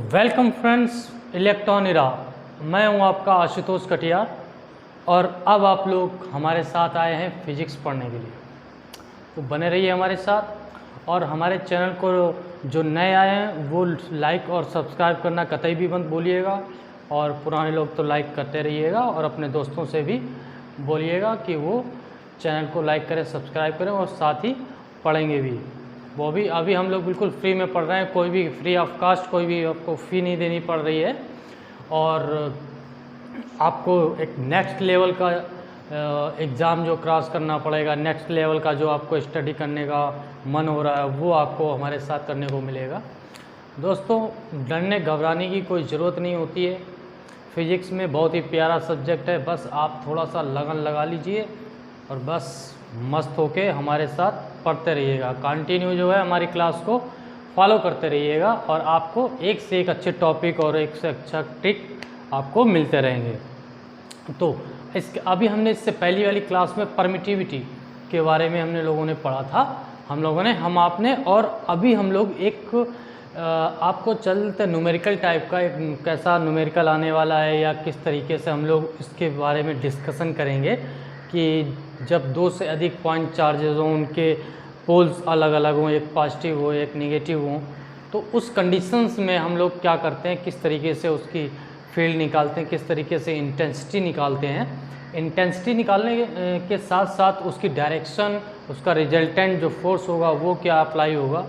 Welcome friends, electron इरा। मैं हूं आपका आशुतोष कटियार और अब आप लोग हमारे साथ आए हैं फिजिक्स पढ़ने के लिए। तो बने रहिए हमारे साथ और हमारे चैनल को जो नए आए हैं वो लाइक और सब्सक्राइब करना कतई भी मत भूलिएगा और पुराने लोग तो लाइक करते रहिएगा और अपने दोस्तों से भी बोलिएगा कि वो चैनल को लाइक करें, सब्सक्राइब करें और साथ ही पढ़ेंगे भी। वो भी अभी हम लोग बिल्कुल फ्री में पढ़ रहे हैं, कोई भी फ्री ऑफ कास्ट, कोई भी आपको फ़ी नहीं देनी पड़ रही है और आपको एक नेक्स्ट लेवल का एग्ज़ाम जो क्रॉस करना पड़ेगा, नेक्स्ट लेवल का जो आपको स्टडी करने का मन हो रहा है वो आपको हमारे साथ करने को मिलेगा। दोस्तों, डरने घबराने की कोई ज़रूरत नहीं होती है। फिज़िक्स में बहुत ही प्यारा सब्जेक्ट है, बस आप थोड़ा सा लगन लगा लीजिए और बस मस्त होके हमारे साथ पढ़ते रहिएगा। कंटिन्यू जो है हमारी क्लास को फॉलो करते रहिएगा और आपको एक से एक अच्छे टॉपिक और एक से अच्छा ट्रिक आपको मिलते रहेंगे। तो अभी हमने इससे पहली वाली क्लास में परमिटिविटी के बारे में हमने लोगों ने पढ़ा था, हम आपने और अभी हम लोग एक आपको चलते न्यूमेरिकल टाइप का एक कैसा न्यूमेरिकल आने वाला है या किस तरीके से हम लोग इसके बारे में डिस्कशन करेंगे कि जब दो से अधिक पॉइंट चार्जेस हों, उनके पोल्स अलग अलग हों, एक पॉजिटिव हो एक नेगेटिव हो, तो उस कंडीशंस में हम लोग क्या करते हैं, किस तरीके से उसकी फील्ड निकालते हैं, किस तरीके से इंटेंसिटी निकालते हैं। इंटेंसिटी निकालने के साथ साथ उसकी डायरेक्शन, उसका रिजल्टेंट जो फोर्स होगा वो क्या अप्लाई होगा,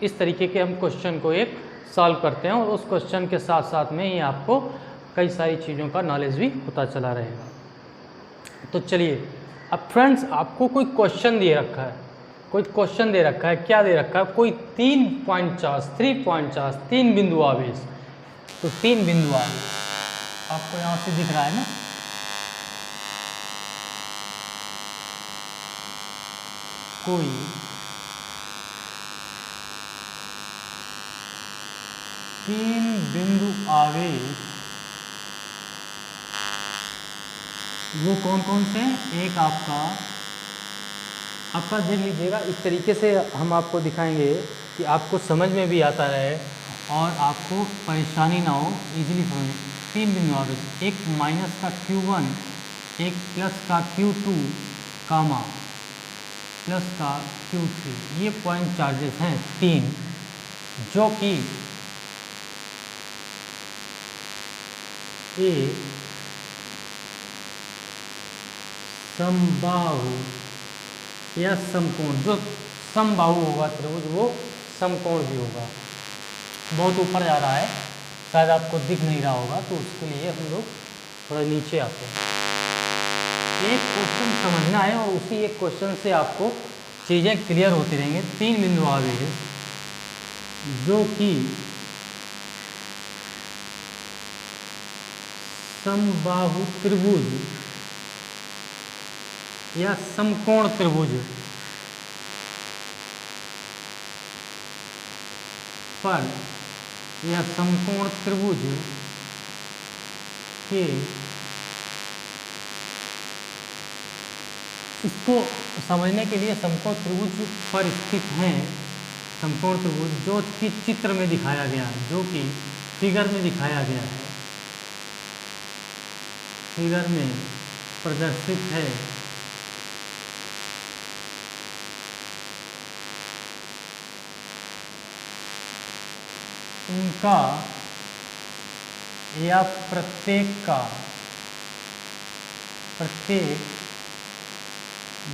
इस तरीके के हम क्वेश्चन को एक सॉल्व करते हैं और उस क्वेश्चन के साथ साथ में ही आपको कई सारी चीज़ों का नॉलेज भी होता चला रहेगा। तो चलिए, अब फ्रेंड्स आपको कोई क्वेश्चन दे रखा है, क्या दे रखा है, कोई 3 पॉइंट चार्ज, 3 पॉइंट चार्ज, 3 बिंदु आवेश। तो 3 बिंदु आवेश आपको यहाँ से दिख रहा है ना, कोई 3 बिंदु आवेश, वो कौन कौन से हैं? एक आपका देख लीजिएगा, इस तरीके से हम आपको दिखाएंगे कि आपको समझ में भी आता रहे और आपको परेशानी ना हो, इजीली समझ। 3 बिंदु आवेश, एक माइनस का Q1, एक प्लस का Q2 कामा प्लस का Q3, ये पॉइंट चार्जेस हैं 3, जो कि एक समबाहु या समकोण, जो समबाहु होगा त्रिभुज वो समकोण भी होगा। बहुत ऊपर जा रहा है, शायद आपको दिख नहीं रहा होगा, तो उसके लिए हम लोग थोड़ा नीचे आते हैं। एक क्वेश्चन समझना है और उसी एक क्वेश्चन से आपको चीज़ें क्लियर होती रहेंगी। 3 बिंदु आवेश जो कि समबाहु त्रिभुज या समकोण त्रिभुज पर या समकोण त्रिभुज के, इसको समझने के लिए समकोण त्रिभुज पर स्थित हैं, समकोण त्रिभुज जो कि चित्र में दिखाया गया है, जो कि फिगर में दिखाया गया है, फिगर में प्रदर्शित है, उनका या प्रत्येक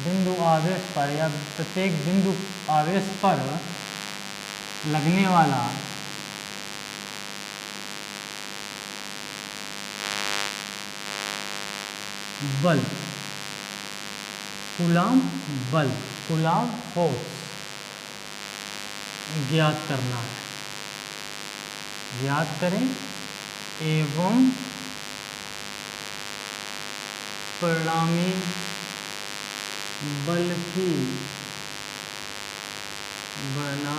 बिंदु आवेश पर या प्रत्येक बिंदु आवेश पर लगने वाला बल, कूलॉम बल, कूलॉम फोर्स ज्ञात करना है, ज्ञात करें एवं परिणामी बल की गणना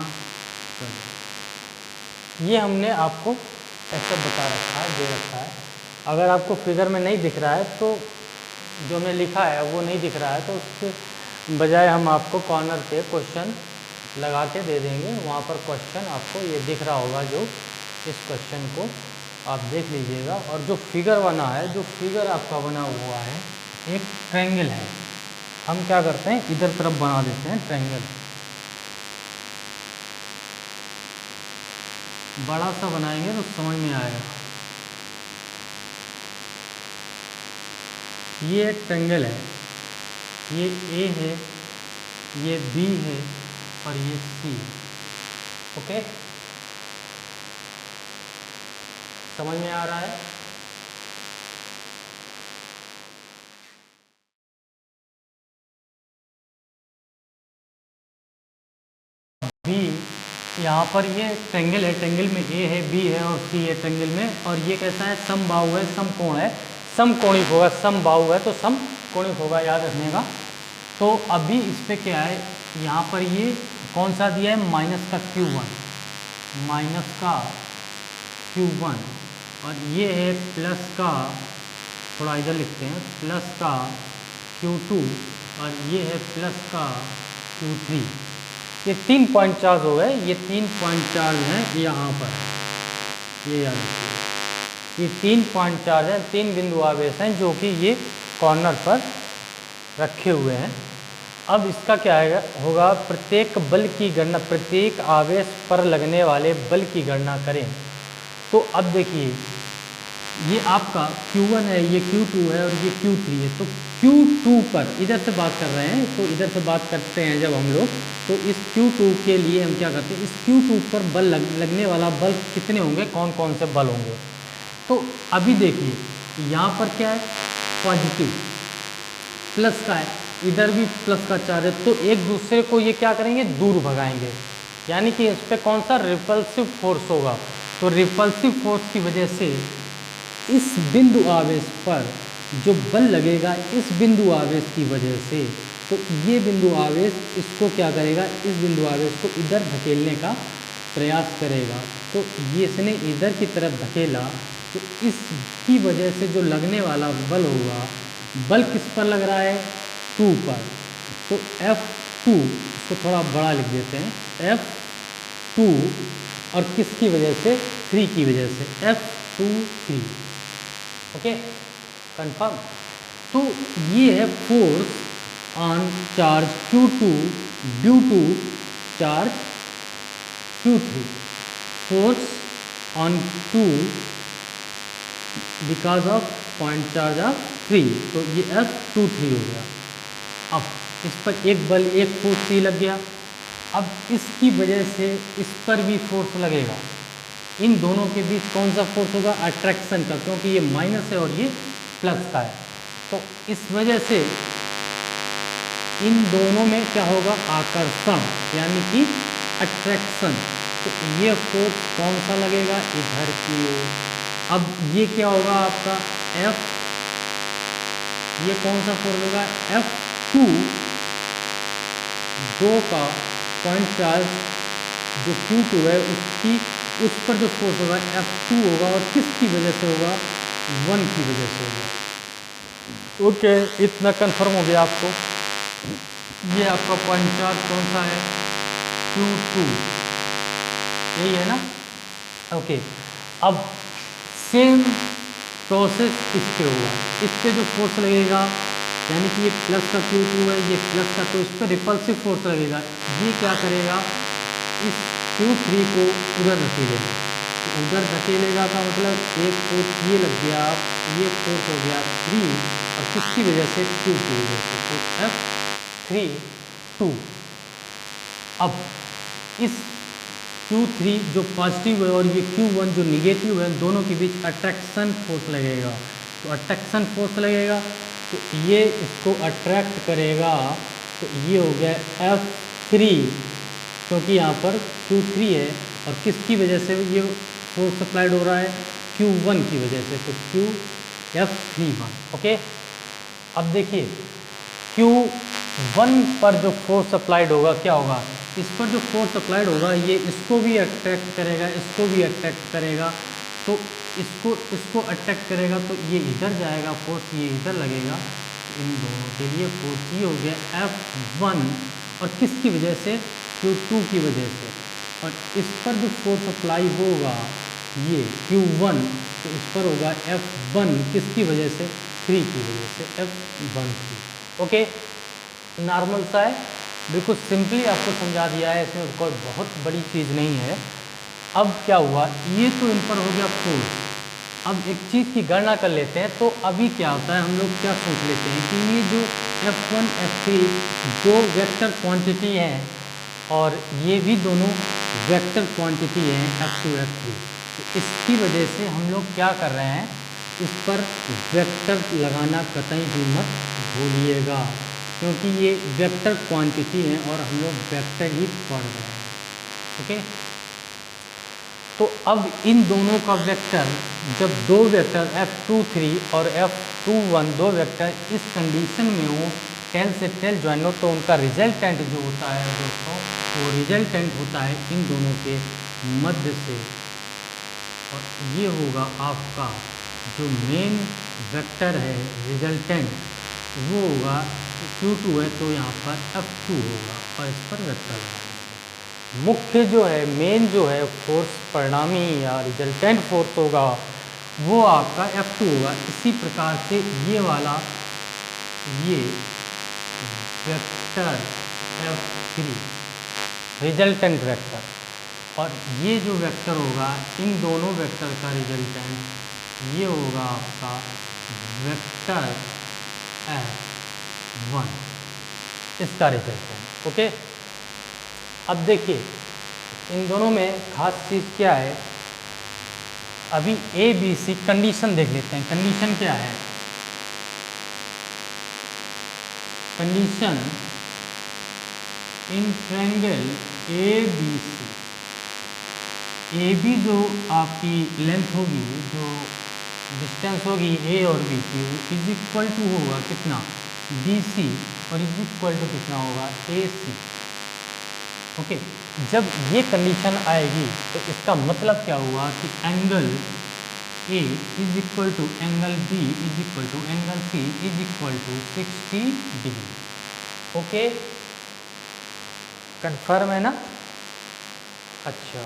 करें। ये हमने आपको ऐसा बता रखा है, दे रखा है। अगर आपको फिगर में नहीं दिख रहा है तो जो हमने लिखा है वो नहीं दिख रहा है, तो उसके बजाय हम आपको कॉर्नर पे क्वेश्चन लगा के दे देंगे। वहाँ पर क्वेश्चन आपको ये दिख रहा होगा जो इस क्वेश्चन को आप देख लीजिएगा। और जो फिगर बना है, जो फिगर आपका बना हुआ है एक ट्रायंगल है। हम क्या करते हैं, इधर तरफ बना देते हैं ट्रायंगल, बड़ा सा बनाएंगे तो समझ में आएगा। ये एक ट्रायंगल है, ये ए है, ये बी है और ये सी है। ओके, समझ में आ रहा है? बी, यहाँ पर ये ट्रायंगल है, ट्रायंगल में ए है, बी है और सी है ट्रायंगल में। और ये कैसा है, समबाहु है, समकोण है, समकोणिक होगा। समबाहु है तो समकोणिक होगा, याद रखने का। तो अभी इस पे क्या है, यहाँ पर ये कौन सा दिया है, माइनस का Q1, माइनस का Q1, और ये है प्लस का, थोड़ा इधर लिखते हैं, प्लस का Q2, और ये है प्लस का Q3। ये 3 पॉइंट चार्ज हो गए, ये 3 पॉइंट चार्ज हैं यहाँ पर, ये याद रखिए। ये 3 पॉइंट चार्ज हैं, 3 बिंदु आवेश हैं जो कि ये कॉर्नर पर रखे हुए हैं। अब इसका क्या है होगा, प्रत्येक बल की गणना, प्रत्येक आवेश पर लगने वाले बल की गणना करें। तो अब देखिए, ये आपका Q1 है, ये Q2 है और ये Q3 है। तो Q2 पर इधर से बात कर रहे हैं, तो इधर से बात करते हैं जब हम लोग, तो इस Q2 के लिए हम क्या करते हैं, इस Q2 पर बल लगने वाला बल कितने होंगे, कौन कौन से बल होंगे। तो अभी देखिए, यहाँ पर क्या है, पॉजिटिव प्लस का है, इधर भी प्लस का चार्ज है, तो एक दूसरे को ये क्या करेंगे, दूर भगाएंगे, यानी कि इस पर कौन सा रिपल्सिव फोर्स होगा। तो रिपल्सिव फोर्स की वजह से इस बिंदु आवेश पर जो बल लगेगा, इस बिंदु आवेश की वजह से, तो ये बिंदु आवेश इसको क्या करेगा, इस बिंदु आवेश को इधर धकेलने का प्रयास करेगा। तो ये इसने इधर की तरफ धकेला, तो इसकी वजह से जो लगने वाला बल होगा, बल किस पर लग रहा है, 2 पर। तो F2, इसको थोड़ा बड़ा लिख देते हैं, F2, और किसकी वजह से, 3 की वजह से, F2 3। Okay, confirm. तो ये है force on charge Q2 due to charge Q3, force on 2 because of point charge of 3। तो ये F23 हो गया। अब इस पर एक बल, एक फोर्स ही लग गया। अब इसकी वजह से इस पर भी फोर्स लगेगा। इन दोनों के बीच कौन सा फोर्स होगा, अट्रैक्शन का, क्योंकि ये माइनस है और ये प्लस का है। तो इस वजह से इन दोनों में क्या होगा, आकर्षण, यानी कि अट्रैक्शन। तो ये फोर्स कौन सा लगेगा, इधर की ओर। अब ये क्या होगा आपका F, ये कौन सा फोर्स होगा, F2, 2 का पॉइंट चार्ज जो Q2 है उसकी, उस पर जो फोर्स होगा F2 होगा, और किसकी वजह से होगा, 1 की वजह से होगा। ओके, इतना कंफर्म हो गया आपको। ये आपका पॉइंट चार्ज कौन सा है, Q2, यही है ना। ओके, अब सेम प्रोसेस इस पे होगा, इस पे जो फोर्स लगेगा, यानी कि ये प्लस का Q2 है, ये प्लस का, तो इस पर रिपल्सिव फोर्स लगेगा। ये क्या करेगा, इस Q3 को उधर धकेलेगा। तो उधर धकेलेगा का मतलब एक फोर्स ये लग गया, ये फोर्स हो गया 3, और किसकी वजह से, Q की वजह से, तो F3 2। अब इस Q3 जो पॉजिटिव है और ये Q1 जो निगेटिव है, दोनों के बीच अट्रैक्शन फोर्स लगेगा। तो अट्रैक्शन फोर्स लगेगा, तो ये इसको अट्रैक्ट करेगा। तो ये हो गया F3, क्योंकि यहाँ पर Q3 है, और किसकी वजह से ये फोर्स अप्लाइड हो रहा है, Q1 की वजह से, तो F31। ओके, अब देखिए Q1 पर जो फोर्स अप्लाइड होगा क्या होगा, इस पर जो फोर्स अप्लाइड होगा ये इसको भी अट्रैक्ट करेगा, इसको भी अट्रैक्ट करेगा। तो इसको अट्रैक्ट करेगा तो ये इधर जाएगा फोर्स, ये इधर लगेगा। इन दोनों के लिए फोर्स ये हो गया F1, और किसकी वजह से, Q2 की वजह से। और इस पर जो फोर्स अप्लाई होगा ये Q1, तो इस पर होगा F1 किसकी वजह से, 3 की वजह से, F1 3। ओके, नॉर्मल सा है, बिल्कुल सिंपली आपको समझा दिया है, इसमें कोई बहुत बड़ी चीज़ नहीं है। अब क्या हुआ, ये तो इन पर हो गया फोर्स। अब एक चीज़ की गणना कर लेते हैं। तो अभी क्या होता है, हम लोग क्या सोच लेते हैं कि ये जो F1 F3 दो वेक्टर क्वांटिटी हैं और ये भी दोनों वेक्टर क्वांटिटी हैं F2 F3। तो इसकी वजह से हम लोग क्या कर रहे हैं, इस पर वेक्टर लगाना कतई भी मत भूलिएगा, क्योंकि ये वेक्टर क्वांटिटी हैं और हम लोग वेक्टर ही पढ़ रहे हैं। ओके, तो अब इन दोनों का वेक्टर, जब दो वेक्टर F23 और F21 दो वेक्टर इस कंडीशन में हो, टेल से टेल ज्वाइन हो, तो उनका रिजल्टेंट जो होता है दोस्तों, वो रिजल्टेंट होता है इन दोनों के मध्य से, और ये होगा आपका जो मेन वेक्टर है रिजल्टेंट, वो होगा Q2 है, तो यहाँ पर F2 होगा और इस पर वेक्टर लगाएंगे। मुख्य जो है, मेन जो है फोर्स, परिणामी या रिजल्टेंट फोर्स होगा, वो आपका F2 होगा। इसी प्रकार से ये वाला, ये वेक्टर F3 रिजल्टेंट वेक्टर, और ये जो वेक्टर होगा, इन दोनों वेक्टर का रिजल्टेंट ये होगा आपका वेक्टर F1, इसका रिजल्टेंट। ओके, अब देखिए इन दोनों में खास चीज़ क्या है, अभी ए बी सी कंडीशन देख लेते हैं। कंडीशन क्या है, condition in triangle A B C, A B जो आपकी लेंथ होगी, जो डिस्टेंस होगी ए और बी की, इज इक्वल टू होगा कितना, बी सी, और इज इक्वल टू कितना होगा, ए सी। ओके, जब ये कंडीशन आएगी तो इसका मतलब क्या हुआ कि angle A is equal to angle B is equal to angle C is equal to 60 degree. Okay, confirm है ना? अच्छा,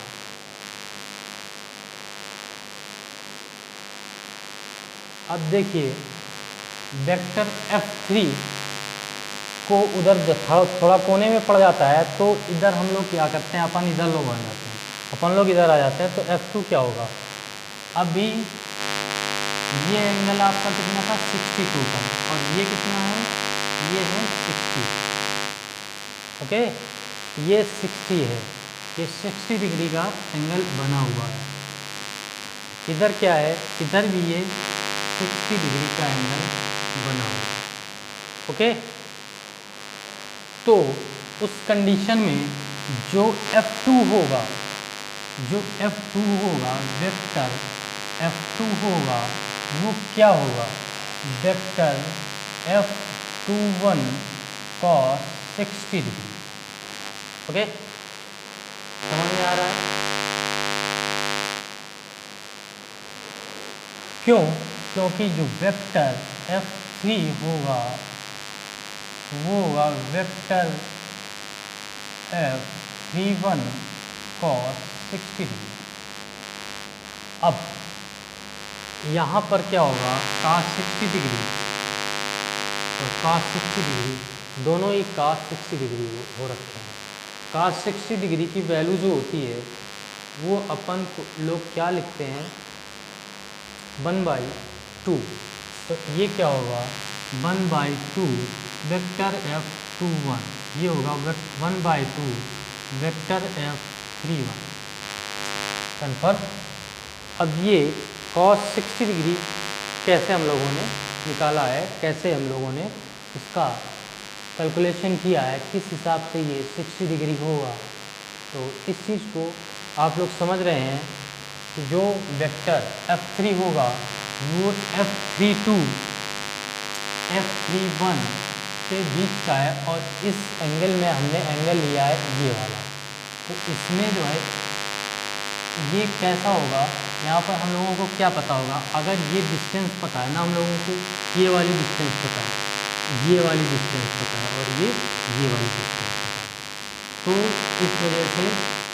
अब देखिए वेक्टर F3 को उधर थोड़ा कोने में पड़ जाता है, तो इधर हम लोग क्या करते हैं, अपन इधर लोग आ जाते हैं, अपन लोग इधर आ जाते हैं, तो F2 क्या होगा, अभी ये एंगल आपका कितना था, 60 टोटल, और ये कितना है, ये है 60। ओके, ये 60 है, ये 60 डिग्री का एंगल बना हुआ है। इधर क्या है, इधर भी ये 60 डिग्री का एंगल बना हुआ है। ओके, तो उस कंडीशन में जो F2 होगा, जो F2 होगा, वेक्टर F2 होगा, वो क्या होगा, vector F21 cos 60 degree. Okay, समझ में आ रहा है? क्यों? क्योंकि जो वेक्टर F3 होगा, वो होगा वेक्टर F31 cos 60 डिग्री। अब यहाँ पर क्या होगा, cos 60 डिग्री और cos 60 डिग्री दोनों ही cos 60 डिग्री हो रखे हैं। cos 60 डिग्री की वैल्यू जो होती है, वो अपन लोग क्या लिखते हैं, 1/2। तो ये क्या होगा, 1/2 वेक्टर F21, ये होगा 1/2 वेक्टर F31। कन्फर्म? अब ये cos 60 डिग्री कैसे हम लोगों ने निकाला है, कैसे हम लोगों ने इसका कैलकुलेशन किया है, किस हिसाब से ये 60 डिग्री होगा, तो इस चीज़ को आप लोग समझ रहे हैं कि जो वेक्टर F3 होगा, वो F32 F31 के बीच का है, और इस एंगल में हमने एंगल लिया है ये वाला। तो इसमें जो है ये कैसा होगा, यहाँ पर हम लोगों को क्या पता होगा, अगर ये डिस्टेंस पता है ना हम लोगों को, ये वाली डिस्टेंस पता है, ये वाली डिस्टेंस पता है, और ये वाली डिस्टेंस पता है, तो इस वजह से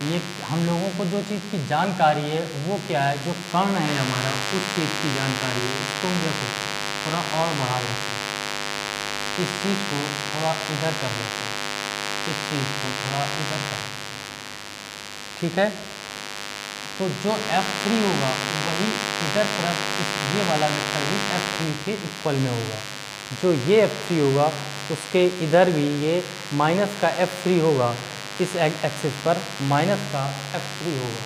ये हम लोगों को जो चीज़ की जानकारी है वो क्या है, जो कर्ण है हमारा उस चीज़ की जानकारी है। इसको हम देखो थोड़ा और बढ़ा देते हैं, इस चीज़ को थोड़ा इधर कर देते हैं, इस चीज़ को थोड़ा इधर कर देते हैं, ठीक है। तो जो F3 होगा वही इधर तरफ ये वाला वेक्टर भी F3 के इक्वल में होगा। जो ये F3 होगा उसके इधर भी ये माइनस का F3 होगा, इस एक्सिस पर माइनस का F3 होगा।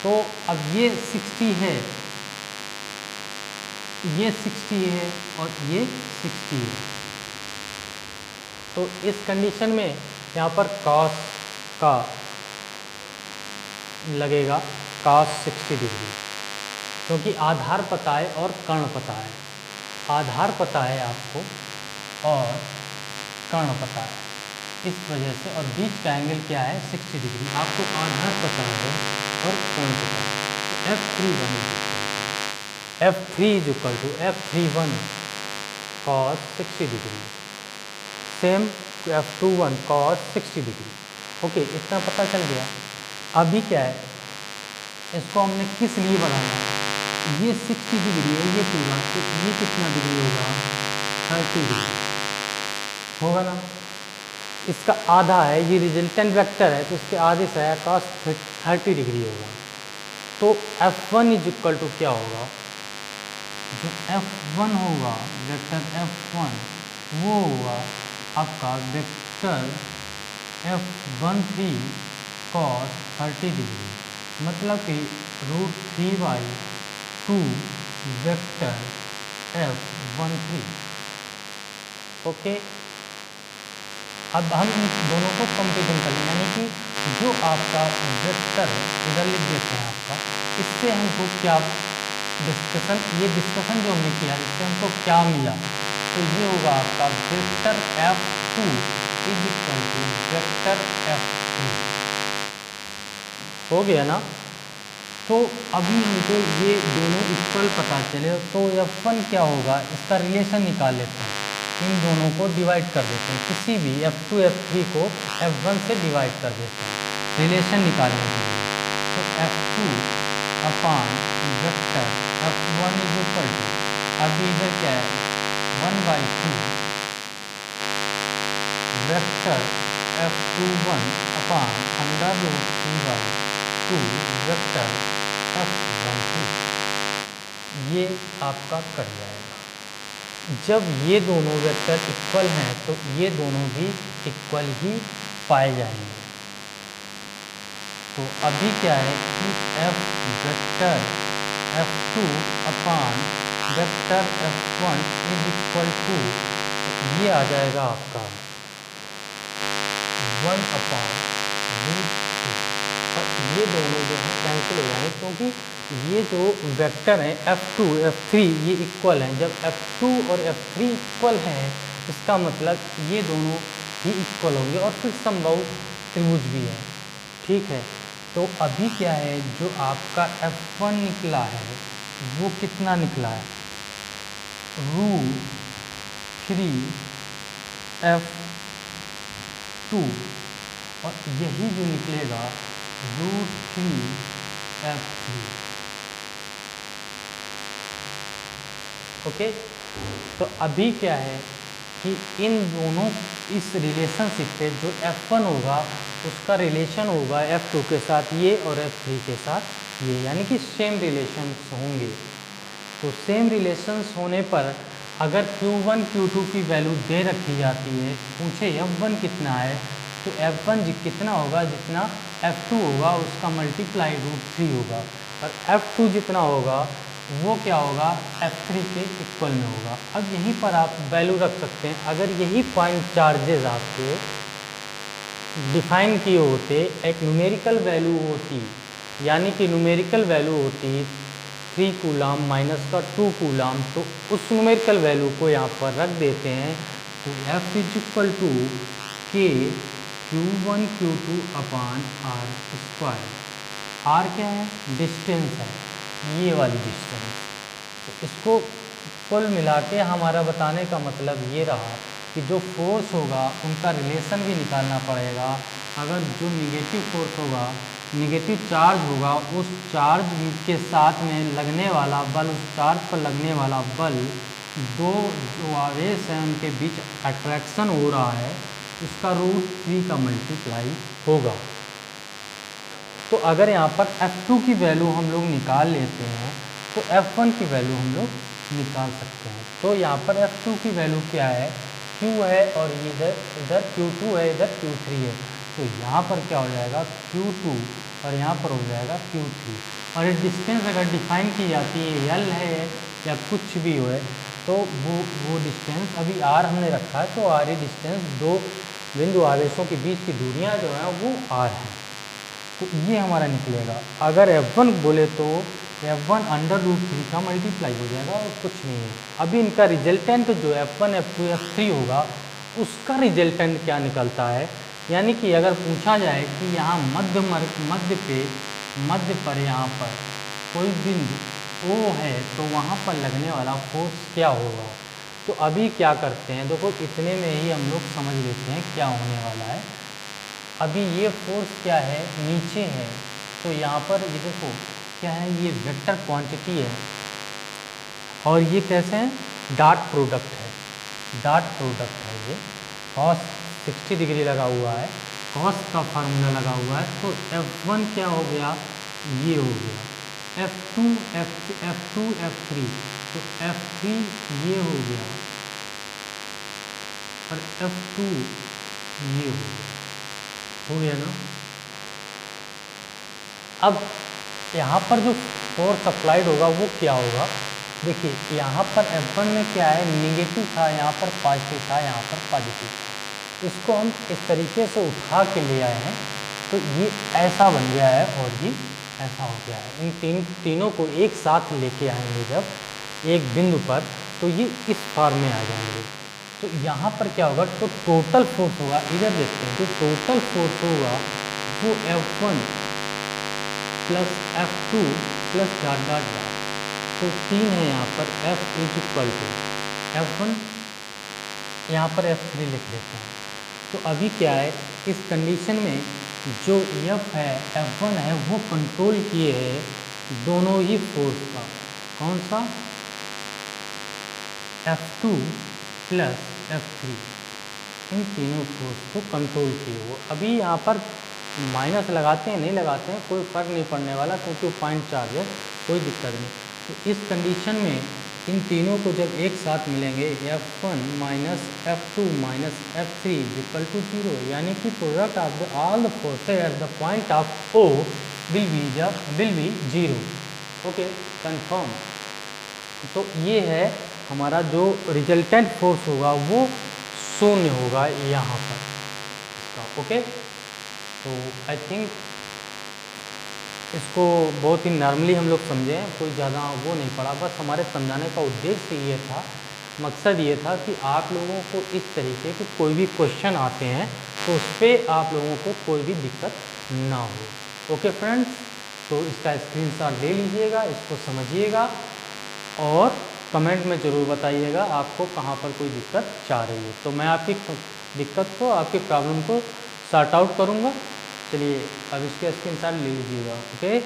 तो अब ये 60 है, ये 60 है और ये 60 है। तो इस कंडीशन में यहाँ पर cos का लगेगा cos 60 डिग्री, क्योंकि आधार पता है और कर्ण पता है। आधार पता है आपको और कर्ण पता है, इस वजह से। और बीच का एंगल क्या है 60 डिग्री, आपको आधार पता है और कर्ण पता है। तो F31 cos 60 degree, same F21 cos 60 degree. Okay, इतना पता चल गया। अभी क्या है, इसको हमने किस लिए बनाना है, ये 60 डिग्री है ये पूरा, तो ये कितना डिग्री होगा 30 डिग्री होगा ना। इसका आधा है, ये रिजल्टेंट वेक्टर है तो इसके आधे से आया cos 30 डिग्री होगा। तो F1 इज इक्वल टू क्या होगा, जो F1 होगा वेक्टर F1 वो होगा आपका वेक्टर F13 cos 30 डिग्री, मतलब कि √3/2 वेक्टर F13। ओके, अब हम इन दोनों को कंपेरिजन कर लें, यानी कि जो आपका वेक्टर इधर लिख देते हैं आपका, इससे हमको क्या डिस्कशन, ये डिस्कशन जो हमने किया इससे हमको क्या मिला, तो ये होगा आपका vector F2 is equal to vector F3। हो गया ना। तो अभी हमको ये दोनों इक्वल पता चले, तो F1 क्या होगा, इसका रिलेशन निकाल लेते हैं। इन दोनों को डिवाइड कर देते हैं, किसी भी F2 F3 को F1 से डिवाइड कर देते हैं रिलेशन निकालने के लिए। तो F2 upon vector F1 is equal to, अभी इधर क्या है 1/2 वेक्टर F21 अपान √3/2 वेक्टर F13। ये आपका कर जाएगा। जब ये दोनों वेक्टर इक्वल हैं तो ये दोनों भी इक्वल ही पाए जाएंगे। तो अभी क्या है कि F vector F2 upon vector F1 is equal to, ये आ जाएगा आपका 1/√3। और ये दोनों जो है कैंसिल हो जाएंगे, क्योंकि ये जो वेक्टर हैं F2 F3 ये इक्वल हैं। जब F2 और F3 इक्वल हैं इसका मतलब ये दोनों ही इक्वल होंगे और फिर समबाहु त्रिभुज भी है, ठीक है। तो अभी क्या है, जो आपका F1 निकला है वो कितना निकला है, √3F2, और यही जो निकलेगा √3F3। ओके, तो अभी क्या है कि इन दोनों इस रिलेशनशिप पे जो F1 होगा उसका रिलेशन होगा F2 के साथ ये और F3 के साथ ये, यानी कि सेम रिलेशंस होंगे। तो सेम रिलेशंस होने पर अगर Q1 Q2 की वैल्यू दे रखी जाती है, पूछे F1 कितना है, तो F1 कितना होगा, जितना F2 होगा उसका मल्टीप्लाई √3 होगा, और F2 जितना होगा वो क्या होगा F3 के इक्वल में होगा। अब यहीं पर आप वैल्यू रख सकते हैं। अगर यही पॉइंट चार्जेस आपके डिफाइन किए होते, एक न्यूमेरिकल वैल्यू होती, यानी कि न्यूमेरिकल वैल्यू होती 3 कूलम माइनस का 2 कूलम, तो उस न्यूमेरिकल वैल्यू को यहाँ पर रख देते हैं। तो F is equal to K Q1 Q2 upon R²। R क्या है, डिस्टेंस है, ये वाली डिस्टेंस। तो इसको कुल मिला के हमारा बताने का मतलब ये रहा कि जो फोर्स होगा उनका रिलेशन भी निकालना पड़ेगा अगर जो निगेटिव फोर्स होगा, निगेटिव चार्ज होगा, उस चार्ज के साथ में लगने वाला बल, उस चार्ज पर लगने वाला बल, दो जो आवेश हैं उनके बीच अट्रैक्शन हो रहा है, उसका √3 का मल्टीप्लाई होगा। तो अगर यहाँ पर F2 की वैल्यू हम लोग निकाल लेते हैं तो F1 की वैल्यू हम लोग निकाल सकते हैं। तो यहाँ पर F2 की वैल्यू क्या है, Q है और इधर Q2 है, इधर Q3 है। तो यहाँ पर क्या हो जाएगा, Q2 और यहाँ पर हो जाएगा Q3। और ये डिस्टेंस अगर डिफाइन की जाती है L है या कुछ भी हो, तो वो डिस्टेंस अभी R हमने रखा है, तो R डिस्टेंस दो बिंदु आवेशों के बीच की दूरियाँ जो हैं वो R हैं। तो ये हमारा निकलेगा। अगर F1 बोले तो F1 √3 का मल्टीप्लाई हो जाएगा और कुछ नहीं है। अभी इनका रिजल्टेंट जो F1, F2, F3 होगा, उसका रिजल्टेंट क्या निकलता है, यानी कि अगर पूछा जाए कि यहाँ मध्य पर यहाँ पर कोई बिंदु O है तो वहाँ पर लगने वाला फोर्स क्या होगा। तो अभी क्या करते हैं, देखो इतने में ही हम लोग समझ लेते हैं क्या होने वाला है। अभी ये फोर्स क्या है, नीचे है, तो यहाँ पर ये देखो क्या है, ये वेक्टर क्वांटिटी है और ये कैसे है, डॉट प्रोडक्ट है, डॉट प्रोडक्ट है। ये cos 60 डिग्री लगा हुआ है, cos का फार्मूला लगा हुआ है। तो F1 क्या हो गया, ये हो गया, F2 F3, तो F3 ये हो गया और F2 ये हो गया ना। अब यहाँ पर जो फोर्स अप्लाइड होगा वो क्या होगा, देखिए यहाँ पर F1 में क्या है, निगेटिव था, यहाँ पर पॉजिटिव था, यहाँ पर पॉजिटिव था। इसको हम इस तरीके से उठा के ले आए हैं, तो ये ऐसा बन गया है और ये ऐसा हो गया है। इन तीनों को एक साथ लेके आएंगे जब एक बिंदु पर, तो ये इस फॉर्म में आ जाएंगे। तो यहाँ पर क्या होगा, तो टोटल फोर्स होगा, इधर देखते हैं, जो टोटल फोर्स होगा वो F1 plus F2 plus dot dot dot, तो 3 है यहाँ पर, F is equal to F1, यहाँ पर F3 लिख देते हैं। तो अभी क्या है, इस कंडीशन में जो F है, F1 है, वो कंट्रोल किए है दोनों ही फोर्स का। कौन सा, F2 प्लस F3, इन तीनों फोर्स को कंट्रोल किए वो। अभी यहाँ पर माइनस लगाते हैं नहीं लगाते हैं कोई फ़र्क नहीं पड़ने वाला, क्योंकि वो पॉइंट चार्ज है, कोई दिक्कत नहीं। तो इस कंडीशन में इन तीनों को जब एक साथ मिलेंगे, F1 minus F2 minus F3 equal to 0, यानी कि product of the all the forces at the point of O will be 0। Okay, confirm. तो ये है हमारा जो रिजल्टेंट फोर्स होगा वो 0 होगा यहाँ पर इसका। ओके, तो आई थिंक इसको बहुत ही नॉर्मली हम लोग समझे, कोई ज़्यादा वो नहीं पड़ा। बस हमारे समझाने का उद्देश्य ये था, मकसद ये था कि आप लोगों को इस तरीके के कोई भी क्वेश्चन आते हैं तो उस पर आप लोगों को कोई भी दिक्कत ना हो। ओके फ्रेंड्स, तो इसका स्क्रीनशॉट ले लीजिएगा, इसको समझिएगा और कमेंट में ज़रूर बताइएगा आपको कहाँ पर कोई दिक्कत चाह रही है, तो मैं आपकी दिक्कत को, आपकी प्रॉब्लम को सॉर्ट आउट करूँगा। चलिए अब इसके स्क्रीनशॉट ले लीजिएगा। ओके।